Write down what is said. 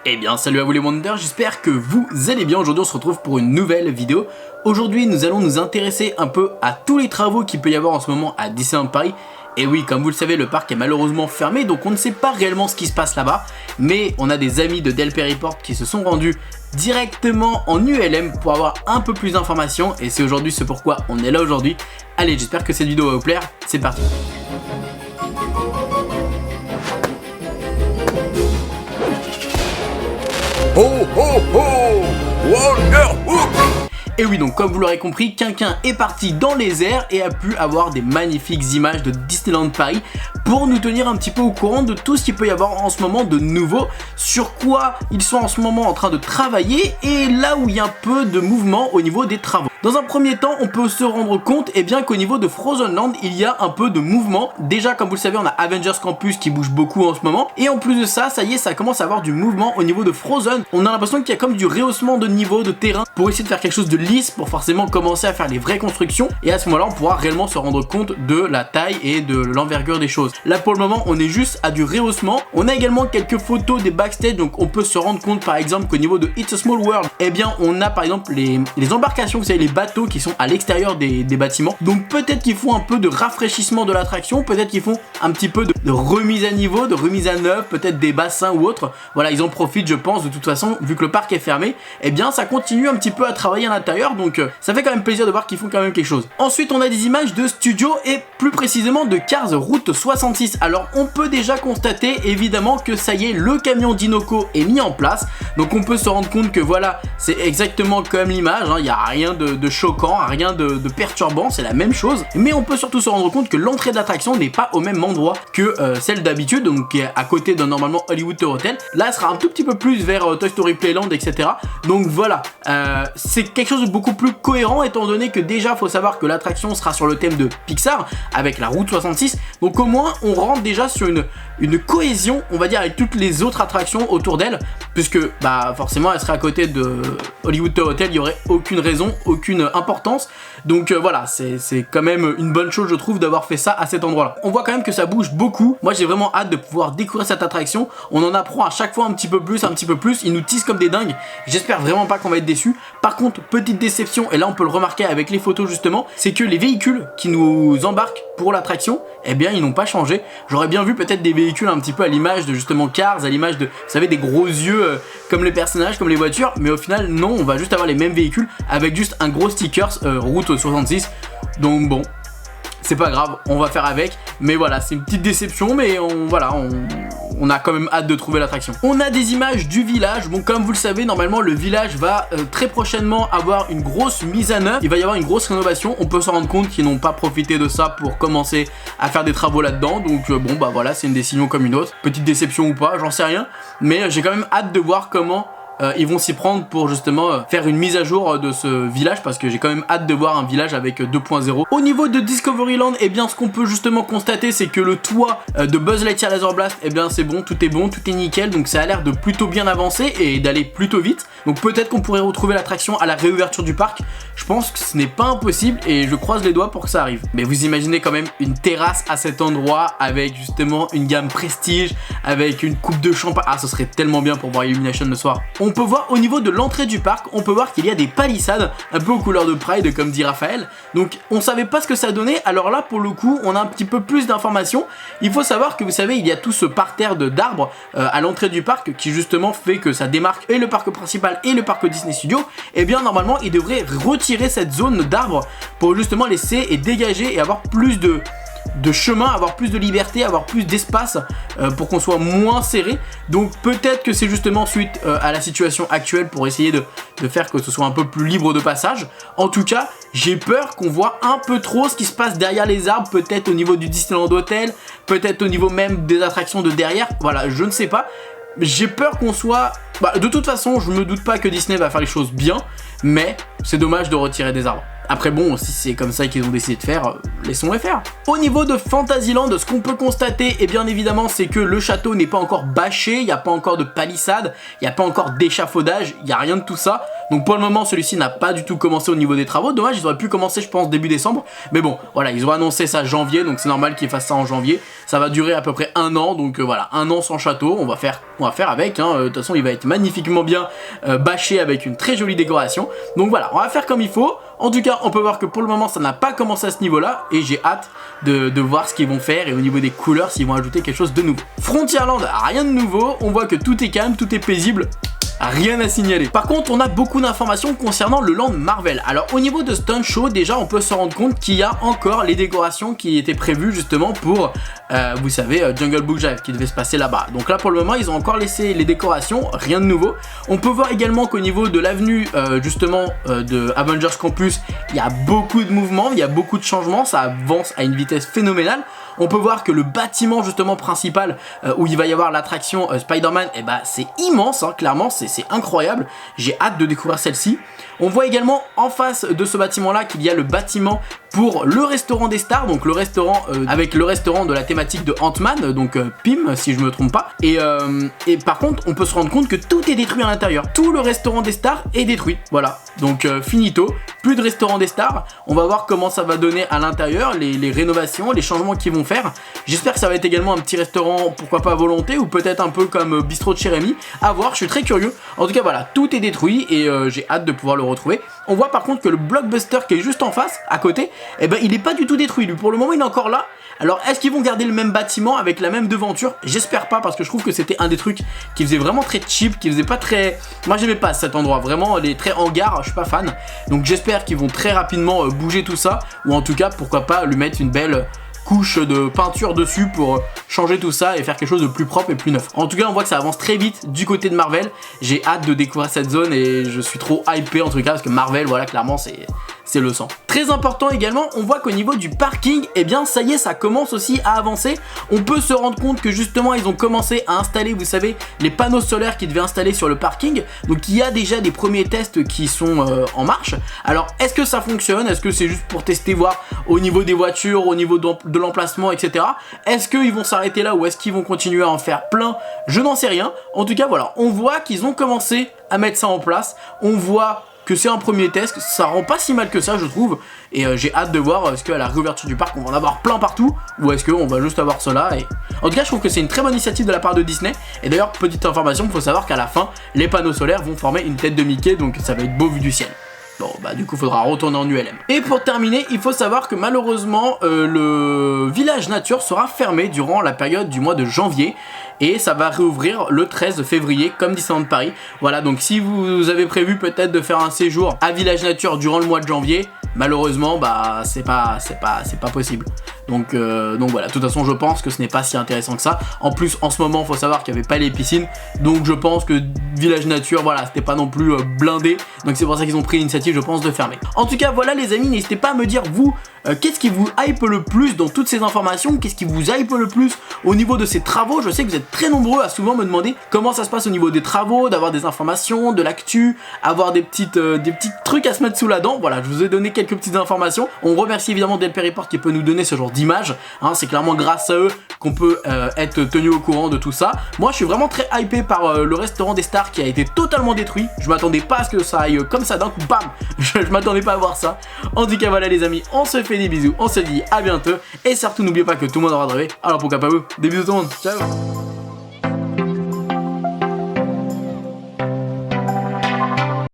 Eh bien salut à vous les Wonders, j'espère que vous allez bien. Aujourd'hui on se retrouve pour une nouvelle vidéo. Aujourd'hui nous allons nous intéresser un peu à tous les travaux qu'il peut y avoir en ce moment à Disneyland Paris. Et oui, comme vous le savez, le parc est malheureusement fermé, donc on ne sait pas réellement ce qui se passe là-bas. Mais on a des amis de Del Perryport qui se sont rendus directement en ULM pour avoir un peu plus d'informations. Et c'est aujourd'hui ce pourquoi on est là aujourd'hui. Allez, j'espère que cette vidéo va vous plaire, c'est parti. Ho ho ho! Wonderhook! Et oui, donc comme vous l'aurez compris, Quinquin est parti dans les airs et a pu avoir des magnifiques images de Disneyland Paris pour nous tenir un petit peu au courant de tout ce qu'il peut y avoir en ce moment de nouveau, sur quoi ils sont en ce moment en train de travailler et là où il y a un peu de mouvement au niveau des travaux. Dans un premier temps, on peut se rendre compte qu'au niveau de Frozen Land, il y a un peu de mouvement. Déjà, comme vous le savez, on a Avengers Campus qui bouge beaucoup en ce moment. Et en plus de ça, ça y est, ça commence à avoir du mouvement au niveau de Frozen. On a l'impression qu'il y a comme du rehaussement de niveau de terrain pour essayer de faire quelque chose de lisse, pour forcément commencer à faire les vraies constructions. Et à ce moment-là, on pourra réellement se rendre compte de la taille et de l'envergure des choses. Là, pour le moment, on est juste à du rehaussement. On a également quelques photos des backstage, donc on peut se rendre compte par exemple qu'au niveau de It's a Small World, eh bien, on a par exemple les embarcations, vous savez, les bateaux qui sont à l'extérieur des bâtiments. Donc peut-être qu'ils font un peu de rafraîchissement de l'attraction, peut-être qu'ils font un petit peu de remise à niveau, de remise à neuf, peut-être des bassins ou autre. Voilà, ils en profitent, je pense, de toute façon, vu que le parc est fermé, eh bien ça continue un petit peu à travailler à l'intérieur, donc ça fait quand même plaisir de voir qu'ils font quand même quelque chose. Ensuite, on a des images de studio et plus précisément de Cars Route 66. Alors on peut déjà constater évidemment que ça y est, le camion d'Inoko est mis en place, donc on peut se rendre compte que voilà, c'est exactement comme l'image, hein, il n'y a rien de choquant, rien de perturbant, c'est la même chose, mais on peut surtout se rendre compte que l'entrée de l'attraction n'est pas au même endroit que celle d'habitude, donc qui est à côté de normalement Hollywood Tour Hotel. Là, elle sera un tout petit peu plus vers Toy Story Playland, etc. Donc voilà, c'est quelque chose de beaucoup plus cohérent, étant donné que déjà, faut savoir que l'attraction sera sur le thème de Pixar, avec la route 66, donc au moins, on rentre déjà sur une cohésion, on va dire, avec toutes les autres attractions autour d'elle, puisque bah forcément, elle serait à côté de Hollywood Tour Hotel, il n'y aurait aucune raison, aucune importance. Donc voilà, c'est quand même une bonne chose, je trouve, d'avoir fait ça à cet endroit-là. On voit quand même que ça bouge beaucoup. Moi, j'ai vraiment hâte de pouvoir découvrir cette attraction. On en apprend à chaque fois un petit peu plus, un petit peu plus. Ils nous tissent comme des dingues. J'espère vraiment pas qu'on va être déçus. Par contre, petite déception, et là on peut le remarquer avec les photos justement, c'est que les véhicules qui nous embarquent pour l'attraction, eh bien ils n'ont pas changé. J'aurais bien vu peut-être des véhicules un petit peu à l'image de justement Cars, à l'image de, vous savez, des gros yeux comme les personnages, comme les voitures, mais au final non, on va juste avoir les mêmes véhicules avec juste un gros stickers route 66. Donc bon, c'est pas grave, on va faire avec. Mais voilà, c'est une petite déception, mais on a quand même hâte de trouver l'attraction. On a des images du village. Bon, comme vous le savez, normalement le village va très prochainement avoir une grosse mise à neuf. Il va y avoir une grosse rénovation. On peut se rendre compte qu'ils n'ont pas profité de ça pour commencer à faire des travaux là-dedans. Donc bon bah voilà, c'est une décision comme une autre. Petite déception ou pas, j'en sais rien. Mais j'ai quand même hâte de voir comment ils vont s'y prendre pour justement faire une mise à jour de ce village, parce que j'ai quand même hâte de voir un village avec 2.0. Au niveau de Discoveryland, eh bien ce qu'on peut justement constater, c'est que le toit de Buzz Lightyear Laser Blast, eh bien c'est bon, tout est nickel, donc ça a l'air de plutôt bien avancer et d'aller plutôt vite. Donc peut-être qu'on pourrait retrouver l'attraction à la réouverture du parc. Je pense que ce n'est pas impossible et je croise les doigts pour que ça arrive. Mais vous imaginez quand même une terrasse à cet endroit avec justement une gamme prestige, avec une coupe de champagne. Ah, ce serait tellement bien pour voir Illumination le soir. On peut voir au niveau de l'entrée du parc, on peut voir qu'il y a des palissades un peu aux couleurs de Pride, comme dit Raphaël. Donc on savait pas ce que ça donnait, alors là pour le coup on a un petit peu plus d'informations. Il faut savoir que vous savez, il y a tout ce parterre d'arbres à l'entrée du parc qui justement fait que ça démarque et le parc principal et le parc Disney Studios. Et bien normalement il devrait retirer cette zone d'arbres pour justement laisser et dégager et avoir plus de chemin, avoir plus de liberté, avoir plus d'espace pour qu'on soit moins serré. Donc peut-être que c'est justement suite à la situation actuelle pour essayer de faire que ce soit un peu plus libre de passage. En tout cas, j'ai peur qu'on voit un peu trop ce qui se passe derrière les arbres, peut-être au niveau du Disneyland Hotel, peut-être au niveau même des attractions de derrière. Voilà, je ne sais pas. J'ai peur qu'on soit... de toute façon, je me doute pas que Disney va faire les choses bien, mais c'est dommage de retirer des arbres. Après bon, si c'est comme ça qu'ils ont décidé de faire, laissons-les faire. Au niveau de Fantasyland, ce qu'on peut constater, et bien évidemment, c'est que le château n'est pas encore bâché, il n'y a pas encore de palissade, il n'y a pas encore d'échafaudage, il n'y a rien de tout ça. Donc pour le moment, celui-ci n'a pas du tout commencé au niveau des travaux. Dommage, ils auraient pu commencer, je pense, début décembre. Mais bon, voilà, ils ont annoncé ça janvier, donc c'est normal qu'ils fassent ça en janvier. Ça va durer à peu près 1 an, donc voilà, 1 an sans château, on va faire avec. De toute façon, il va être magnifiquement bien bâché avec une très jolie décoration. Donc voilà, on va faire comme il faut. En tout cas, on peut voir que pour le moment, ça n'a pas commencé à ce niveau-là, et j'ai hâte de voir ce qu'ils vont faire, et au niveau des couleurs, s'ils vont ajouter quelque chose de nouveau. Frontierland, rien de nouveau, on voit que tout est calme, tout est paisible. Rien à signaler. Par contre, on a beaucoup d'informations concernant le land Marvel. Alors au niveau de Stunt Show, déjà on peut se rendre compte qu'il y a encore les décorations qui étaient prévues justement pour, vous savez, Jungle Book Jive qui devait se passer là-bas. Donc là pour le moment, ils ont encore laissé les décorations, rien de nouveau. On peut voir également qu'au niveau de l'avenue justement de Avengers Campus, il y a beaucoup de mouvements, il y a beaucoup de changements, ça avance à une vitesse phénoménale. On peut voir que le bâtiment justement principal où il va y avoir l'attraction Spider-Man, et bah c'est immense, hein, clairement, c'est incroyable. J'ai hâte de découvrir celle-ci. On voit également en face de ce bâtiment-là qu'il y a le bâtiment pour le restaurant des stars, donc le restaurant avec le restaurant de la thématique de Ant-Man, donc Pym si je me trompe pas. Et par contre, on peut se rendre compte que tout est détruit à l'intérieur. Tout le restaurant des stars est détruit. Voilà, donc finito. Plus de restaurant des stars. On va voir comment ça va donner à l'intérieur, les rénovations, les changements qu'ils vont faire. J'espère que ça va être également un petit restaurant, pourquoi pas à volonté, ou peut-être un peu comme Bistrot de chez Rémi. À voir, je suis très curieux. En tout cas, voilà, tout est détruit et j'ai hâte de pouvoir le retrouver. On voit par contre que le blockbuster qui est juste en face, à côté, eh ben il est pas du tout détruit. Lui, pour le moment, il est encore là. Alors, est-ce qu'ils vont garder le même bâtiment avec la même devanture? J'espère pas, parce que je trouve que c'était un des trucs qui faisait vraiment très cheap, qui faisait pas très... Moi, j'aimais pas cet endroit, vraiment, les très hangars, je suis pas fan. Donc, j'espère qu'ils vont très rapidement bouger tout ça, ou en tout cas, pourquoi pas lui mettre une belle couche de peinture dessus pour changer tout ça et faire quelque chose de plus propre et plus neuf. En tout cas, on voit que ça avance très vite du côté de Marvel. J'ai hâte de découvrir cette zone et je suis trop hypé en tout cas parce que Marvel, voilà, clairement c'est le sang. Très important également, on voit qu'au niveau du parking, eh bien ça y est, ça commence aussi à avancer. On peut se rendre compte que justement ils ont commencé à installer, vous savez, les panneaux solaires qu'ils devaient installer sur le parking. Donc il y a déjà des premiers tests qui sont en marche. Alors est-ce que ça fonctionne? Est-ce que c'est juste pour tester, voir au niveau des voitures, au niveau de l'emplacement, etc. Est-ce qu'ils vont s'arrêter là ou est-ce qu'ils vont continuer à en faire plein? Je n'en sais rien. En tout cas voilà, on voit qu'ils ont commencé à mettre ça en place. On voit que c'est un premier test, ça rend pas si mal que ça je trouve, et j'ai hâte de voir est-ce qu'à la réouverture du parc on va en avoir plein partout, ou est-ce qu'on va juste avoir cela. Et en tout cas je trouve que c'est une très bonne initiative de la part de Disney, et d'ailleurs petite information, il faut savoir qu'à la fin les panneaux solaires vont former une tête de Mickey, donc ça va être beau vu du ciel. Bon bah du coup faudra retourner en ULM. Et pour terminer, il faut savoir que malheureusement le village nature sera fermé durant la période du mois de janvier. Et ça va réouvrir le 13 février comme Disneyland Paris. Voilà, donc si vous avez prévu peut-être de faire un séjour à Village Nature durant le mois de janvier, malheureusement bah c'est pas possible. Donc voilà, de toute façon je pense que ce n'est pas si intéressant que ça. En plus en ce moment il faut savoir qu'il n'y avait pas les piscines, donc je pense que Village Nature, voilà, c'était pas non plus blindé. Donc c'est pour ça qu'ils ont pris l'initiative, je pense, de fermer. En tout cas voilà les amis, n'hésitez pas à me dire vous, qu'est-ce qui vous hype le plus dans toutes ces informations? Qu'est-ce qui vous hype le plus au niveau de ces travaux? Je sais que vous êtes très nombreux à souvent me demander comment ça se passe au niveau des travaux, d'avoir des informations, de l'actu, avoir des petits trucs à se mettre sous la dent. Voilà, je vous ai donné quelques petites informations. On remercie évidemment Delphi Report qui peut nous donner ce genre d'images, hein, c'est clairement grâce à eux qu'on peut être tenu au courant de tout ça. Moi je suis vraiment très hypé par le restaurant des stars qui a été totalement détruit. Je m'attendais pas à ce que ça aille comme ça d'un coup, bam. Je m'attendais pas à voir ça. En tout cas voilà les amis, on se fait des bisous, on se dit à bientôt, et surtout n'oubliez pas que tout le monde aura rêvé, alors pourquoi pas vous. Des bisous tout le monde, ciao.